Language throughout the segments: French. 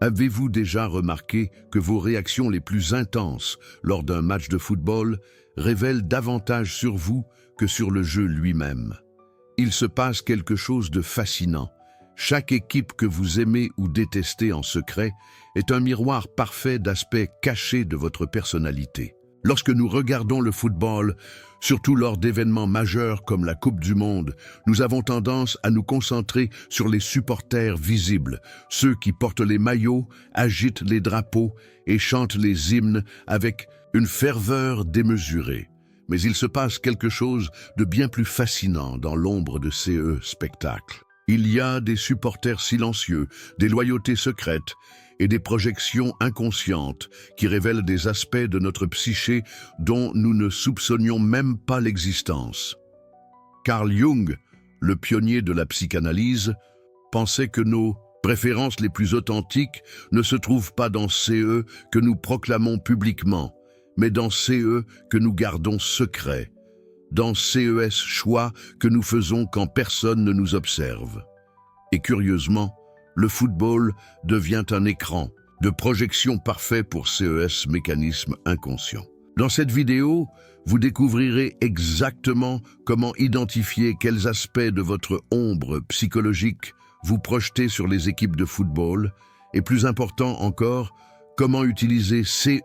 Avez-vous déjà remarqué que vos réactions les plus intenses lors d'un match de football révèlent davantage sur vous que sur le jeu lui-même? Il se passe quelque chose de fascinant. Chaque équipe que vous aimez ou détestez en secret est un miroir parfait d'aspects cachés de votre personnalité. Lorsque nous regardons le football, surtout lors d'événements majeurs comme la Coupe du Monde, nous avons tendance à nous concentrer sur les supporters visibles, ceux qui portent les maillots, agitent les drapeaux et chantent les hymnes avec une ferveur démesurée. Mais il se passe quelque chose de bien plus fascinant dans l'ombre de ces spectacles. Il y a des supporters silencieux, des loyautés secrètes et des projections inconscientes qui révèlent des aspects de notre psyché dont nous ne soupçonnions même pas l'existence. Carl Jung, le pionnier de la psychanalyse, pensait que nos préférences les plus authentiques ne se trouvent pas dans ceux que nous proclamons publiquement, mais dans ceux que nous gardons secrets, dans ces choix que nous faisons quand personne ne nous observe. Et curieusement, le football devient un écran de projection parfait pour ces mécanismes inconscients. Dans cette vidéo, vous découvrirez exactement comment identifier quels aspects de votre ombre psychologique vous projetez sur les équipes de football et, plus important encore, comment utiliser ces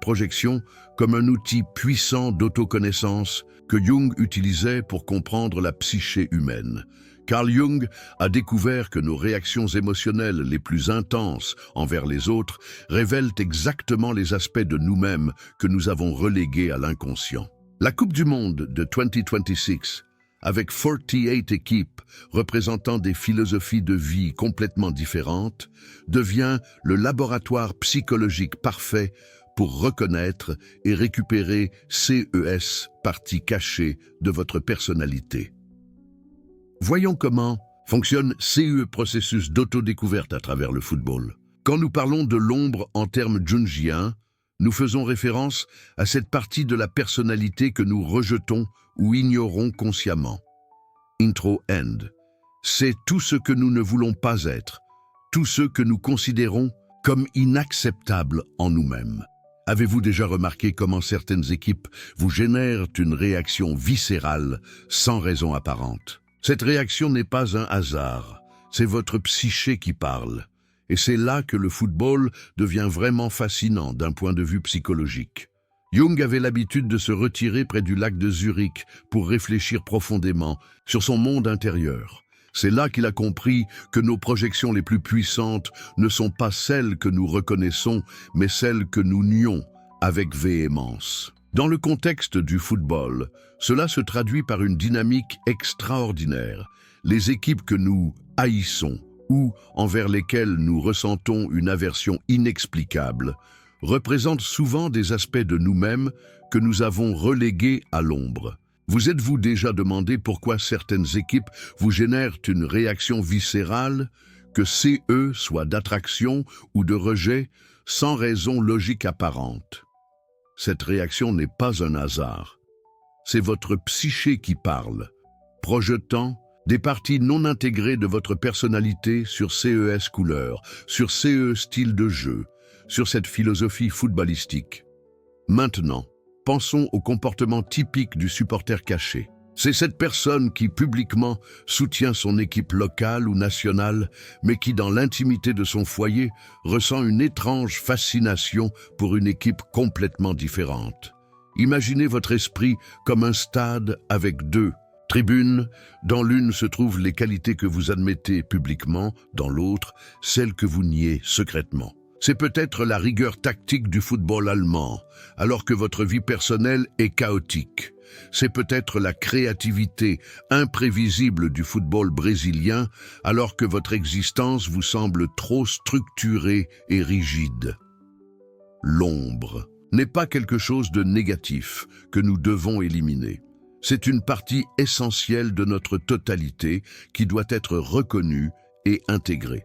projections comme un outil puissant d'autoconnaissance que Jung utilisait pour comprendre la psyché humaine. Carl Jung a découvert que nos réactions émotionnelles les plus intenses envers les autres révèlent exactement les aspects de nous-mêmes que nous avons relégués à l'inconscient. La Coupe du Monde de 2026, avec 48 équipes représentant des philosophies de vie complètement différentes, devient le laboratoire psychologique parfait pour reconnaître et récupérer ces parties cachées de votre personnalité. Voyons comment fonctionne ce processus d'autodécouverte à travers le football. Quand nous parlons de l'ombre en termes jungiens, nous faisons référence à cette partie de la personnalité que nous rejetons ou ignorons consciemment. Intro-end. C'est tout ce que nous ne voulons pas être, tout ce que nous considérons comme inacceptable en nous-mêmes. Avez-vous déjà remarqué comment certaines équipes vous génèrent une réaction viscérale sans raison apparente? Cette réaction n'est pas un hasard, c'est votre psyché qui parle. Et c'est là que le football devient vraiment fascinant d'un point de vue psychologique. Jung avait l'habitude de se retirer près du lac de Zurich pour réfléchir profondément sur son monde intérieur. C'est là qu'il a compris que nos projections les plus puissantes ne sont pas celles que nous reconnaissons, mais celles que nous nions avec véhémence. Dans le contexte du football, cela se traduit par une dynamique extraordinaire. Les équipes que nous haïssons ou envers lesquelles nous ressentons une aversion inexplicable représentent souvent des aspects de nous-mêmes que nous avons relégués à l'ombre. Vous êtes-vous déjà demandé pourquoi certaines équipes vous génèrent une réaction viscérale, que CE soit d'attraction ou de rejet, sans raison logique apparente? Cette réaction n'est pas un hasard. C'est votre psyché qui parle, projetant des parties non intégrées de votre personnalité sur ces couleurs, sur ces styles de jeu, sur cette philosophie footballistique. Maintenant, pensons au comportement typique du supporter caché. C'est cette personne qui publiquement soutient son équipe locale ou nationale, mais qui dans l'intimité de son foyer ressent une étrange fascination pour une équipe complètement différente. Imaginez votre esprit comme un stade avec deux tribunes. Dans l'une se trouvent les qualités que vous admettez publiquement, dans l'autre, celles que vous niez secrètement. C'est peut-être la rigueur tactique du football allemand, alors que votre vie personnelle est chaotique. C'est peut-être la créativité imprévisible du football brésilien, alors que votre existence vous semble trop structurée et rigide. L'ombre n'est pas quelque chose de négatif que nous devons éliminer. C'est une partie essentielle de notre totalité qui doit être reconnue et intégrée.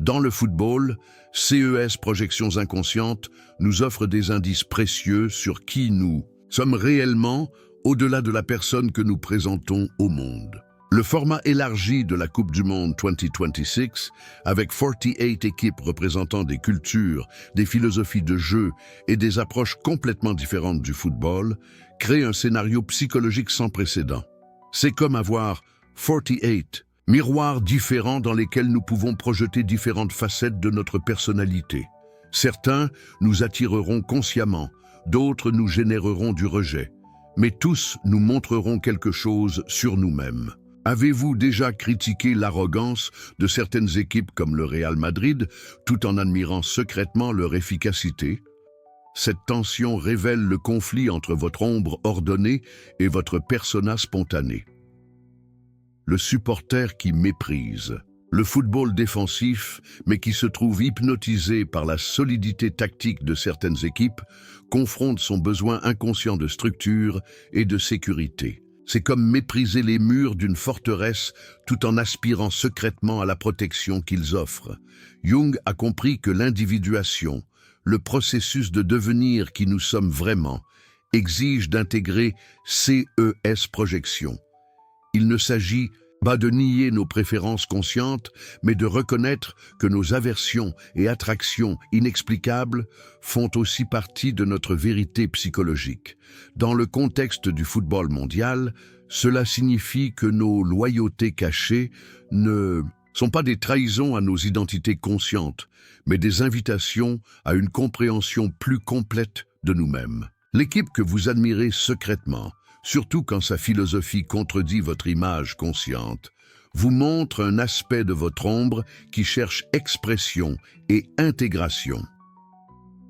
Dans le football, ces projections inconscientes nous offrent des indices précieux sur qui nous sommes réellement au-delà de la personne que nous présentons au monde. Le format élargi de la Coupe du Monde 2026, avec 48 équipes représentant des cultures, des philosophies de jeu et des approches complètement différentes du football, crée un scénario psychologique sans précédent. C'est comme avoir 48 miroirs différents dans lesquels nous pouvons projeter différentes facettes de notre personnalité. Certains nous attireront consciemment, d'autres nous généreront du rejet, mais tous nous montreront quelque chose sur nous-mêmes. Avez-vous déjà critiqué l'arrogance de certaines équipes comme le Real Madrid, tout en admirant secrètement leur efficacité? Cette tension révèle le conflit entre votre ombre ordonnée et votre persona spontané. Le supporter qui méprise. Le football défensif, mais qui se trouve hypnotisé par la solidité tactique de certaines équipes, confronte son besoin inconscient de structure et de sécurité. C'est comme mépriser les murs d'une forteresse tout en aspirant secrètement à la protection qu'ils offrent. Jung a compris que l'individuation, le processus de devenir qui nous sommes vraiment, exige d'intégrer CES projection. Il ne s'agit pas de nier nos préférences conscientes, mais de reconnaître que nos aversions et attractions inexplicables font aussi partie de notre vérité psychologique. Dans le contexte du football mondial, cela signifie que nos loyautés cachées ne sont pas des trahisons à nos identités conscientes, mais des invitations à une compréhension plus complète de nous-mêmes. L'équipe que vous admirez secrètement, surtout quand sa philosophie contredit votre image consciente, vous montre un aspect de votre ombre qui cherche expression et intégration.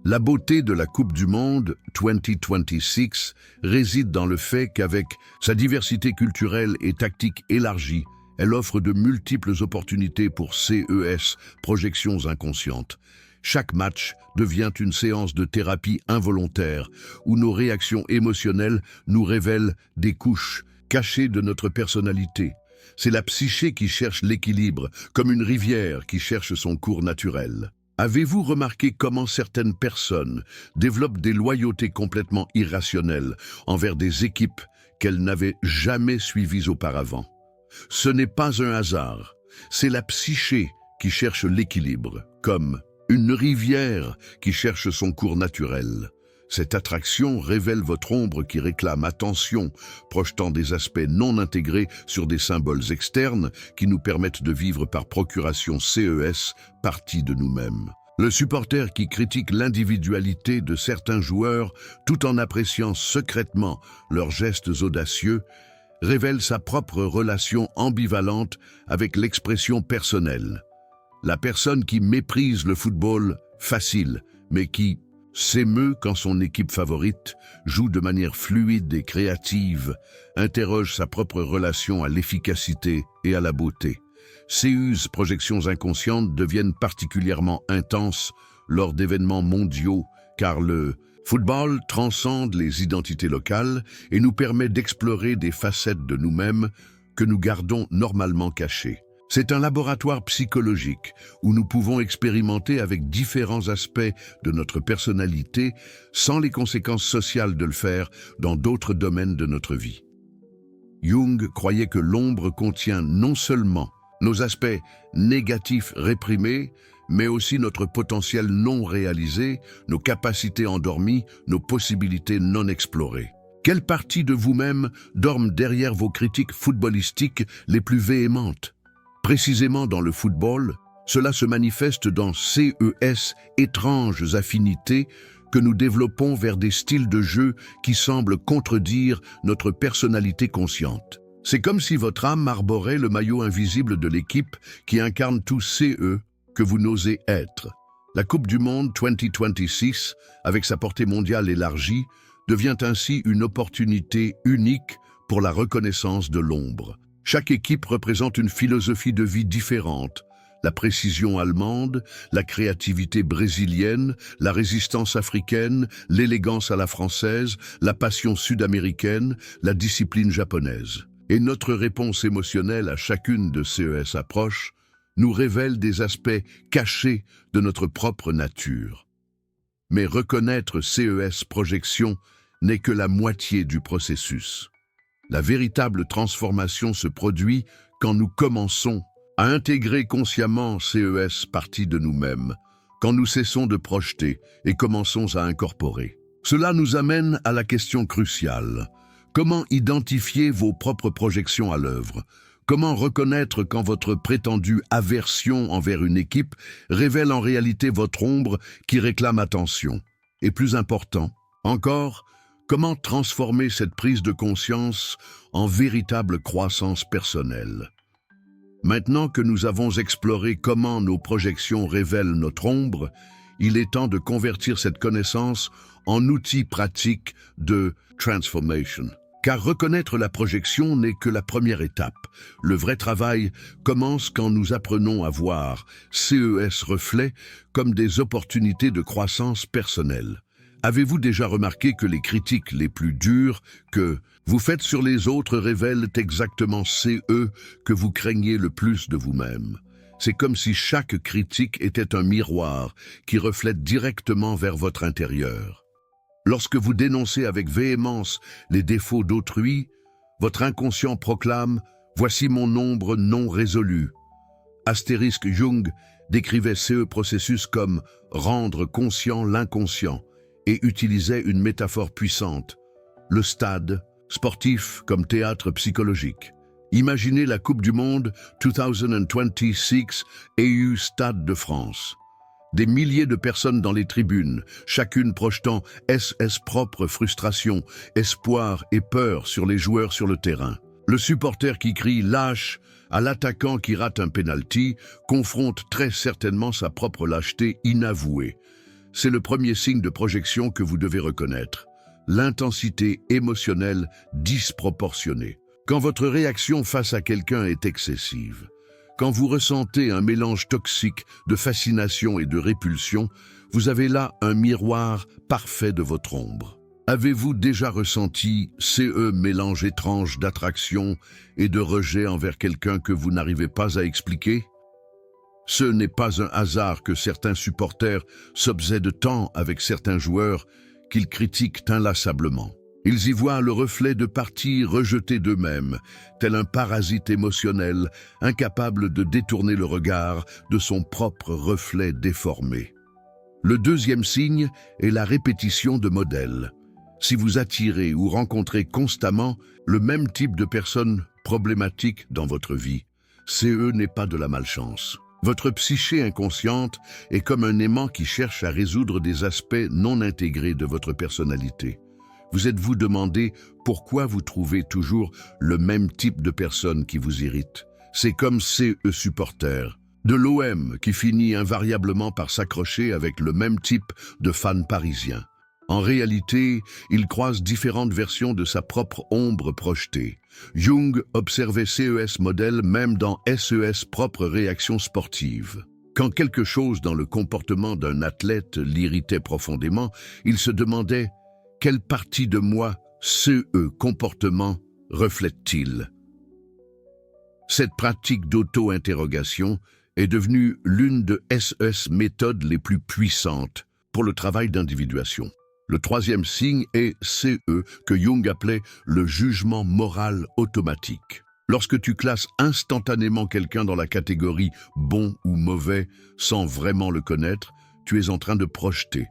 La beauté de la Coupe du Monde 2026 réside dans le fait qu'avec sa diversité culturelle et tactique élargie, elle offre de multiples opportunités pour CES, projections inconscientes. Chaque match devient une séance de thérapie involontaire où nos réactions émotionnelles nous révèlent des couches cachées de notre personnalité. C'est la psyché qui cherche l'équilibre, comme une rivière qui cherche son cours naturel. Avez-vous remarqué comment certaines personnes développent des loyautés complètement irrationnelles envers des équipes qu'elles n'avaient jamais suivies auparavant? Ce n'est pas un hasard, c'est la psyché qui cherche l'équilibre, comme une rivière qui cherche son cours naturel. Cette attraction révèle votre ombre qui réclame attention, projetant des aspects non intégrés sur des symboles externes qui nous permettent de vivre par procuration CES, partie de nous-mêmes. Le supporter qui critique l'individualité de certains joueurs tout en appréciant secrètement leurs gestes audacieux révèle sa propre relation ambivalente avec l'expression personnelle. La personne qui méprise le football facile, mais qui s'émeut quand son équipe favorite joue de manière fluide et créative, interroge sa propre relation à l'efficacité et à la beauté. Ces projections inconscientes deviennent particulièrement intenses lors d'événements mondiaux, car le football transcende les identités locales et nous permet d'explorer des facettes de nous-mêmes que nous gardons normalement cachées. C'est un laboratoire psychologique où nous pouvons expérimenter avec différents aspects de notre personnalité sans les conséquences sociales de le faire dans d'autres domaines de notre vie. Jung croyait que l'ombre contient non seulement nos aspects négatifs réprimés, mais aussi notre potentiel non réalisé, nos capacités endormies, nos possibilités non explorées. Quelles parties de vous-même dorment derrière vos critiques footballistiques les plus véhémentes? Précisément dans le football, cela se manifeste dans CES, étranges affinités que nous développons vers des styles de jeu qui semblent contredire notre personnalité consciente. C'est comme si votre âme arborait le maillot invisible de l'équipe qui incarne tout CE que vous n'osez être. La Coupe du Monde 2026, avec sa portée mondiale élargie, devient ainsi une opportunité unique pour la reconnaissance de l'ombre. Chaque équipe représente une philosophie de vie différente. La précision allemande, la créativité brésilienne, la résistance africaine, l'élégance à la française, la passion sud-américaine, la discipline japonaise. Et notre réponse émotionnelle à chacune de ces approches nous révèle des aspects cachés de notre propre nature. Mais reconnaître CES projection n'est que la moitié du processus. La véritable transformation se produit quand nous commençons à intégrer consciemment CES partie de nous-mêmes, quand nous cessons de projeter et commençons à incorporer. Cela nous amène à la question cruciale. Comment identifier vos propres projections à l'œuvre? Comment reconnaître quand votre prétendue aversion envers une équipe révèle en réalité votre ombre qui réclame attention? Et plus important encore, comment transformer cette prise de conscience en véritable croissance personnelle? Maintenant que nous avons exploré comment nos projections révèlent notre ombre, il est temps de convertir cette connaissance en outil pratique de transformation. Car reconnaître la projection n'est que la première étape. Le vrai travail commence quand nous apprenons à voir CES reflets comme des opportunités de croissance personnelle. Avez-vous déjà remarqué que les critiques les plus dures que vous faites sur les autres révèlent exactement CE que vous craignez le plus de vous-même? C'est comme si chaque critique était un miroir qui reflète directement vers votre intérieur. Lorsque vous dénoncez avec véhémence les défauts d'autrui, votre inconscient proclame « Voici mon ombre non résolue ». Astérisque Jung décrivait ce processus comme « rendre conscient l'inconscient » et utilisait une métaphore puissante, le stade sportif comme théâtre psychologique. Imaginez la Coupe du Monde 2026 EU Stade de France. Des milliers de personnes dans les tribunes, chacune projetant propre frustration, espoir et peur sur les joueurs sur le terrain. Le supporter qui crie « lâche » à l'attaquant qui rate un penalty confronte très certainement sa propre lâcheté inavouée. C'est le premier signe de projection que vous devez reconnaître. L'intensité émotionnelle disproportionnée. Quand votre réaction face à quelqu'un est excessive, quand vous ressentez un mélange toxique de fascination et de répulsion, vous avez là un miroir parfait de votre ombre. Avez-vous déjà ressenti ce mélange étrange d'attraction et de rejet envers quelqu'un que vous n'arrivez pas à expliquer? Ce n'est pas un hasard que certains supporters s'obsèdent tant avec certains joueurs qu'ils critiquent inlassablement. Ils y voient le reflet de parties rejetées d'eux-mêmes, tel un parasite émotionnel, incapable de détourner le regard de son propre reflet déformé. Le deuxième signe est la répétition de modèles. Si vous attirez ou rencontrez constamment le même type de personnes problématiques dans votre vie, CE n'est pas de la malchance. Votre psyché inconsciente est comme un aimant qui cherche à résoudre des aspects non intégrés de votre personnalité. Vous êtes-vous demandé pourquoi vous trouvez toujours le même type de personne qui vous irrite? C'est comme CE supporters de l'OM qui finit invariablement par s'accrocher avec le même type de fans parisiens. En réalité, il croise différentes versions de sa propre ombre projetée. Jung observait CES modèle même dans SES propre réaction sportive. Quand quelque chose dans le comportement d'un athlète l'irritait profondément, il se demandait « Quelle partie de moi ce comportement reflète-t-il » Cette pratique d'auto-interrogation est devenue l'une de SES méthodes les plus puissantes pour le travail d'individuation. Le troisième signe est CE, que Jung appelait le jugement moral automatique. Lorsque tu classes instantanément quelqu'un dans la catégorie bon ou mauvais sans vraiment le connaître, tu es en train de projeter.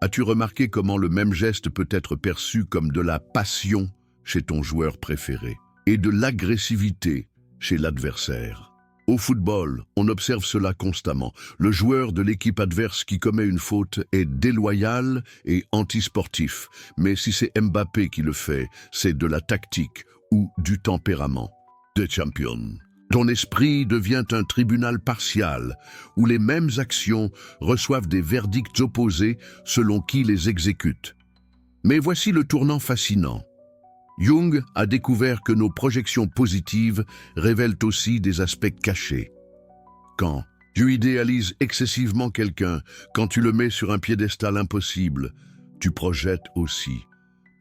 As-tu remarqué comment le même geste peut être perçu comme de la passion chez ton joueur préféré et de l'agressivité chez l'adversaire? Au football, on observe cela constamment. Le joueur de l'équipe adverse qui commet une faute est déloyal et antisportif. Mais si c'est Mbappé qui le fait, c'est de la tactique ou du tempérament. The Champion. Ton esprit devient un tribunal partial, où les mêmes actions reçoivent des verdicts opposés selon qui les exécute. Mais voici le tournant fascinant. Jung a découvert que nos projections positives révèlent aussi des aspects cachés. Quand tu idéalises excessivement quelqu'un, quand tu le mets sur un piédestal impossible, tu projettes aussi.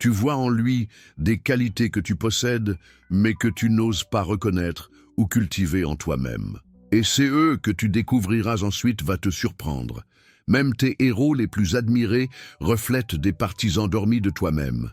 Tu vois en lui des qualités que tu possèdes, mais que tu n'oses pas reconnaître ou cultiver en toi-même. Et c'est eux que tu découvriras ensuite va te surprendre. Même tes héros les plus admirés reflètent des parties endormies de toi-même.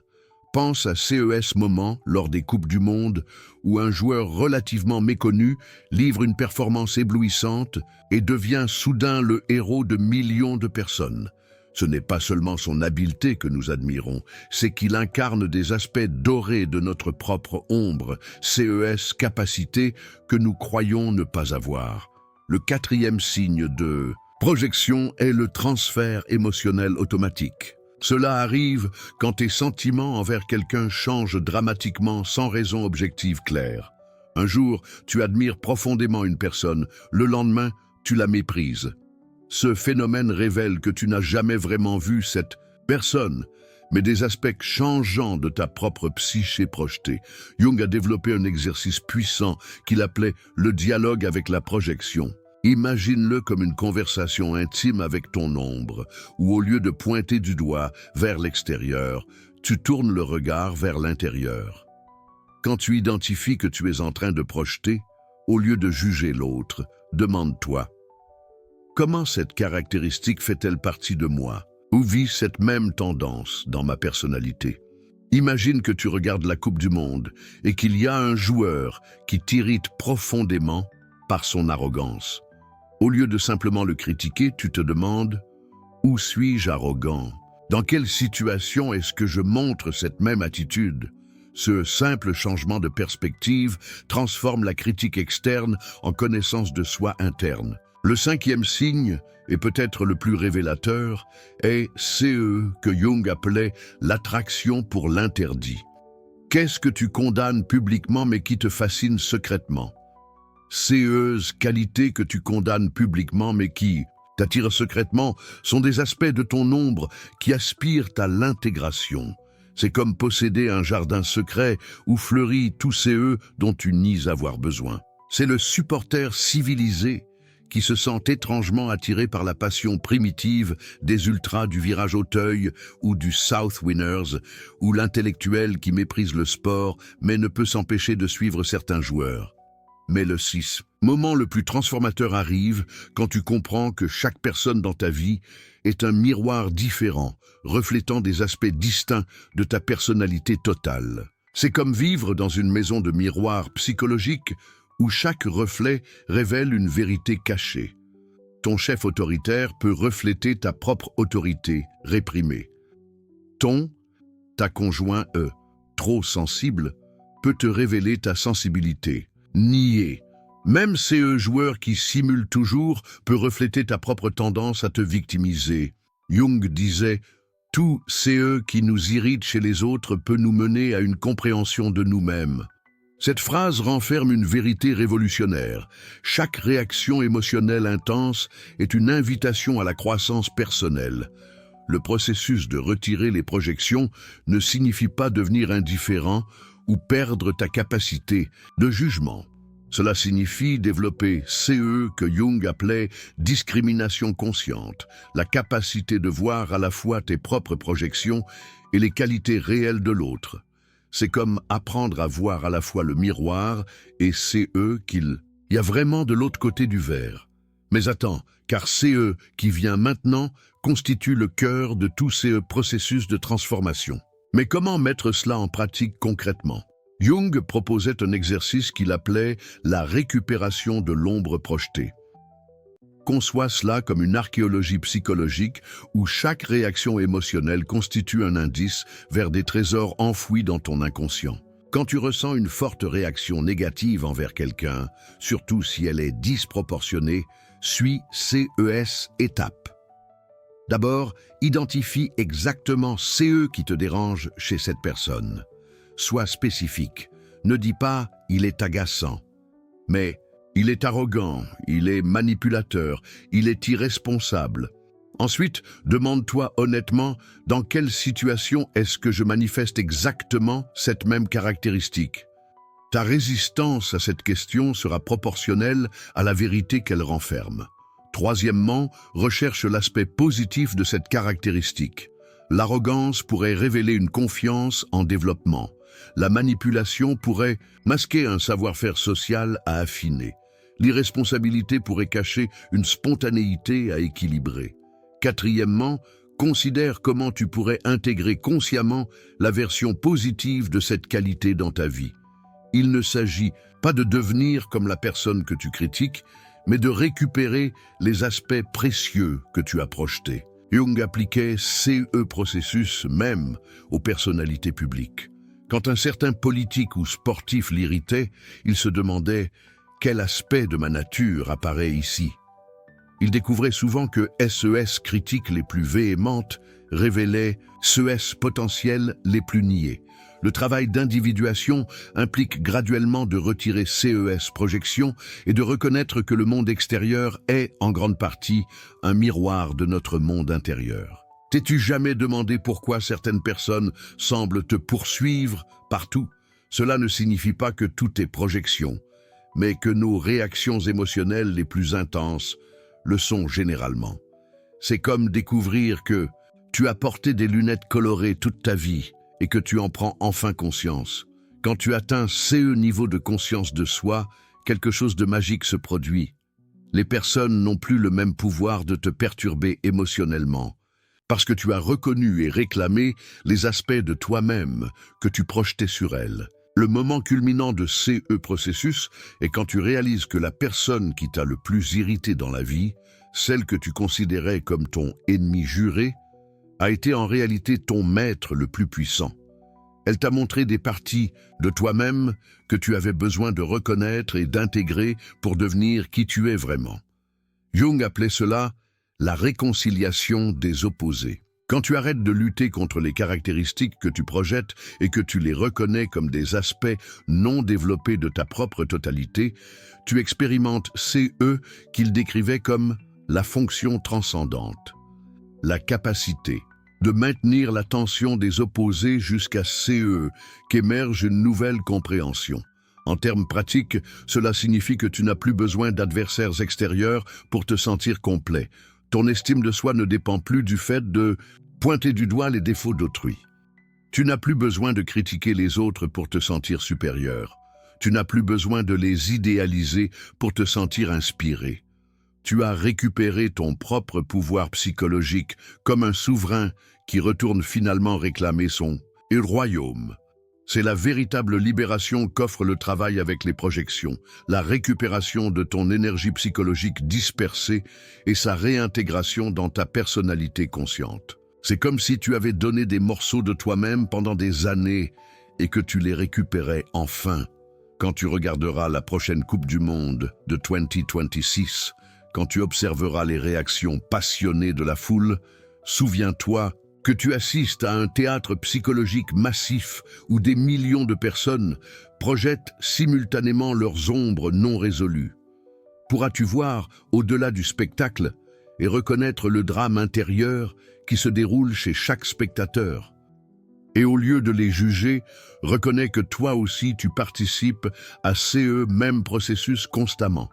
Pense à CES moment lors des Coupes du Monde où un joueur relativement méconnu livre une performance éblouissante et devient soudain le héros de millions de personnes. Ce n'est pas seulement son habileté que nous admirons, c'est qu'il incarne des aspects dorés de notre propre ombre, CES capacité que nous croyons ne pas avoir. Le quatrième signe de projection est le transfert émotionnel automatique. Cela arrive quand tes sentiments envers quelqu'un changent dramatiquement sans raison objective claire. Un jour, tu admires profondément une personne, le lendemain, tu la méprises. Ce phénomène révèle que tu n'as jamais vraiment vu cette personne, mais des aspects changeants de ta propre psyché projetée. Jung a développé un exercice puissant qu'il appelait le dialogue avec la projection. Imagine-le comme une conversation intime avec ton ombre, où au lieu de pointer du doigt vers l'extérieur, tu tournes le regard vers l'intérieur. Quand tu identifies que tu es en train de projeter, au lieu de juger l'autre, demande-toi: comment cette caractéristique fait-elle partie de moi? Où vit cette même tendance dans ma personnalité? Imagine que tu regardes la Coupe du Monde et qu'il y a un joueur qui t'irrite profondément par son arrogance. Au lieu de simplement le critiquer, tu te demandes: où suis-je arrogant? Dans quelle situation est-ce que je montre cette même attitude? Ce simple changement de perspective transforme la critique externe en connaissance de soi interne. Le cinquième signe, et peut-être le plus révélateur, est CE que Jung appelait l'attraction pour l'interdit. Qu'est-ce que tu condamnes publiquement mais qui te fascine secrètement? Ces qualités que tu condamnes publiquement mais qui t'attirent secrètement sont des aspects de ton ombre qui aspirent à l'intégration. C'est comme posséder un jardin secret où fleurit tous ces dont tu nies avoir besoin. C'est le supporter civilisé qui se sent étrangement attiré par la passion primitive des ultras du virage Auteuil ou du South Winners, ou l'intellectuel qui méprise le sport mais ne peut s'empêcher de suivre certains joueurs. Mais le 6, moment le plus transformateur arrive quand tu comprends que chaque personne dans ta vie est un miroir différent, reflétant des aspects distincts de ta personnalité totale. C'est comme vivre dans une maison de miroirs psychologiques où chaque reflet révèle une vérité cachée. Ton chef autoritaire peut refléter ta propre autorité réprimée. Ta conjoint trop sensible, peut te révéler ta sensibilité. Nier. Même ces joueurs qui simulent toujours peut refléter ta propre tendance à te victimiser. Jung disait: tout CE qui nous irrite chez les autres peut nous mener à une compréhension de nous-mêmes. Cette phrase renferme une vérité révolutionnaire. Chaque réaction émotionnelle intense est une invitation à la croissance personnelle. Le processus de retirer les projections ne signifie pas devenir indifférent ou perdre ta capacité de jugement. Cela signifie développer CE que Jung appelait discrimination consciente, la capacité de voir à la fois tes propres projections et les qualités réelles de l'autre. C'est comme apprendre à voir à la fois le miroir et CE qu'il y a vraiment de l'autre côté du verre. Mais attends, car CE qui vient maintenant constitue le cœur de tout ce processus de transformation. Mais comment mettre cela en pratique concrètement? Jung proposait un exercice qu'il appelait la récupération de l'ombre projetée. Conçois cela comme une archéologie psychologique où chaque réaction émotionnelle constitue un indice vers des trésors enfouis dans ton inconscient. Quand tu ressens une forte réaction négative envers quelqu'un, surtout si elle est disproportionnée, suis CES étapes. D'abord, identifie exactement CE qui te dérange chez cette personne. Sois spécifique. Ne dis pas « il est agaçant », mais « il est arrogant, il est manipulateur, il est irresponsable ». Ensuite, demande-toi honnêtement dans quelle situation est-ce que je manifeste exactement cette même caractéristique. Ta résistance à cette question sera proportionnelle à la vérité qu'elle renferme. Troisièmement, recherche l'aspect positif de cette caractéristique. L'arrogance pourrait révéler une confiance en développement. La manipulation pourrait masquer un savoir-faire social à affiner. L'irresponsabilité pourrait cacher une spontanéité à équilibrer. Quatrièmement, Considère comment tu pourrais intégrer consciemment la version positive de cette qualité dans ta vie. Il ne s'agit pas de devenir comme la personne que tu critiques, mais de récupérer les aspects précieux que tu as projetés. Jung appliquait CE processus même aux personnalités publiques. Quand un certain politique ou sportif l'irritait, il se demandait « Quel aspect de ma nature apparaît ici ?» Il découvrait souvent que SES critiques les plus véhémentes révélaient CES potentiels les plus niais. Le travail d'individuation implique graduellement de retirer CES projection et de reconnaître que le monde extérieur est, en grande partie, un miroir de notre monde intérieur. T'es-tu jamais demandé pourquoi certaines personnes semblent te poursuivre partout? Cela ne signifie pas que tout est projection, mais que nos réactions émotionnelles les plus intenses le sont généralement. C'est comme découvrir que tu as porté des lunettes colorées toute ta vie et que tu en prends enfin conscience. Quand tu atteins ce niveau de conscience de soi, quelque chose de magique se produit. Les personnes n'ont plus le même pouvoir de te perturber émotionnellement, parce que tu as reconnu et réclamé les aspects de toi-même que tu projetais sur elles. Le moment culminant de CE processus est quand tu réalises que la personne qui t'a le plus irrité dans la vie, celle que tu considérais comme ton ennemi juré, a été en réalité ton maître le plus puissant. Elle t'a montré des parties de toi-même que tu avais besoin de reconnaître et d'intégrer pour devenir qui tu es vraiment. Jung appelait cela la réconciliation des opposés. Quand tu arrêtes de lutter contre les caractéristiques que tu projettes et que tu les reconnais comme des aspects non développés de ta propre totalité, tu expérimentes CE qu'il décrivait comme la fonction transcendante, la capacité de maintenir la tension des opposés jusqu'à CE qu'émerge une nouvelle compréhension. En termes pratiques, cela signifie que tu n'as plus besoin d'adversaires extérieurs pour te sentir complet. Ton estime de soi ne dépend plus du fait de pointer du doigt les défauts d'autrui. Tu n'as plus besoin de critiquer les autres pour te sentir supérieur. Tu n'as plus besoin de les idéaliser pour te sentir inspiré. Tu as récupéré ton propre pouvoir psychologique comme un souverain qui retourne finalement réclamer son royaume. C'est la véritable libération qu'offre le travail avec les projections, la récupération de ton énergie psychologique dispersée et sa réintégration dans ta personnalité consciente. C'est comme si tu avais donné des morceaux de toi-même pendant des années et que tu les récupérais enfin. Quand tu regarderas la prochaine Coupe du Monde de 2026, quand tu observeras les réactions passionnées de la foule, souviens-toi que tu assistes à un théâtre psychologique massif où des millions de personnes projettent simultanément leurs ombres non résolues. Pourras-tu voir au-delà du spectacle et reconnaître le drame intérieur qui se déroule chez chaque spectateur? Et au lieu de les juger, reconnais que toi aussi tu participes à ce même processus constamment.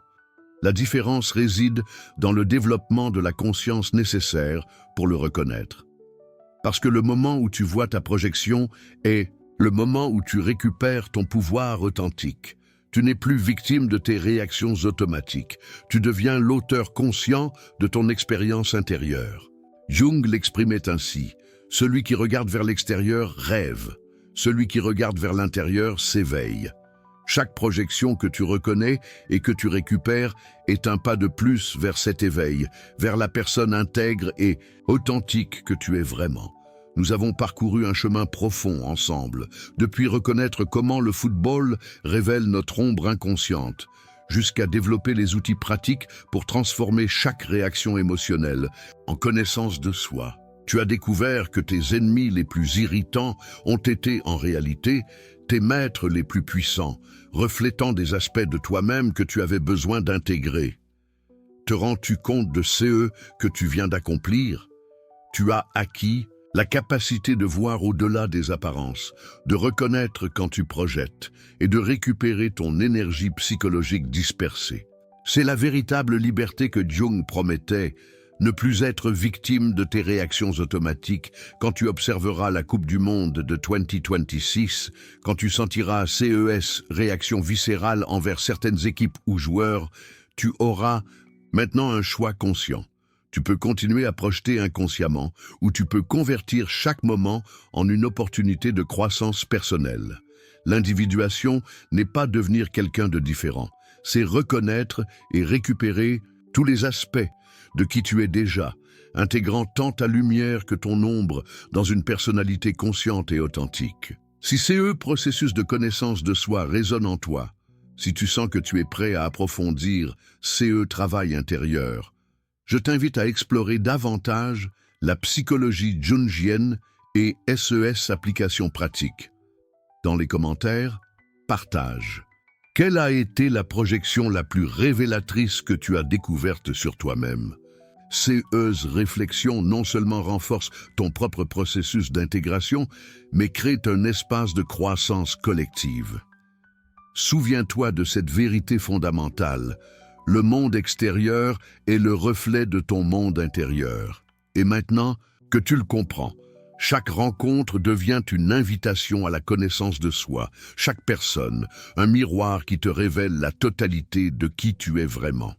La différence réside dans le développement de la conscience nécessaire pour le reconnaître. Parce que le moment où tu vois ta projection est le moment où tu récupères ton pouvoir authentique. Tu n'es plus victime de tes réactions automatiques. Tu deviens l'auteur conscient de ton expérience intérieure. Jung l'exprimait ainsi: celui qui regarde vers l'extérieur rêve, celui qui regarde vers l'intérieur s'éveille. Chaque projection que tu reconnais et que tu récupères est un pas de plus vers cet éveil, vers la personne intègre et authentique que tu es vraiment. Nous avons parcouru un chemin profond ensemble, depuis reconnaître comment le football révèle notre ombre inconsciente, jusqu'à développer les outils pratiques pour transformer chaque réaction émotionnelle en connaissance de soi. Tu as découvert que tes ennemis les plus irritants ont été en réalité tes maîtres les plus puissants, reflétant des aspects de toi-même que tu avais besoin d'intégrer. Te rends-tu compte de ce que tu viens d'accomplir? Tu as acquis la capacité de voir au-delà des apparences, de reconnaître quand tu projettes et de récupérer ton énergie psychologique dispersée. C'est la véritable liberté que Jung promettait, ne plus être victime de tes réactions automatiques quand tu observeras la Coupe du Monde de 2026, quand tu sentiras CES, réaction viscérale envers certaines équipes ou joueurs, tu auras maintenant un choix conscient. Tu peux continuer à projeter inconsciemment ou tu peux convertir chaque moment en une opportunité de croissance personnelle. L'individuation n'est pas devenir quelqu'un de différent, c'est reconnaître et récupérer tous les aspects de qui tu es déjà, intégrant tant ta lumière que ton ombre dans une personnalité consciente et authentique. Si ces processus de connaissance de soi résonnent en toi, si tu sens que tu es prêt à approfondir ces travail intérieur, je t'invite à explorer davantage la psychologie jungienne et SES applications pratiques. Dans les commentaires, partage. Quelle a été la projection la plus révélatrice que tu as découverte sur toi-même? Ces réflexions non seulement renforcent ton propre processus d'intégration, mais créent un espace de croissance collective. Souviens-toi de cette vérité fondamentale. Le monde extérieur est le reflet de ton monde intérieur. Et maintenant que tu le comprends, chaque rencontre devient une invitation à la connaissance de soi. Chaque personne, un miroir qui te révèle la totalité de qui tu es vraiment.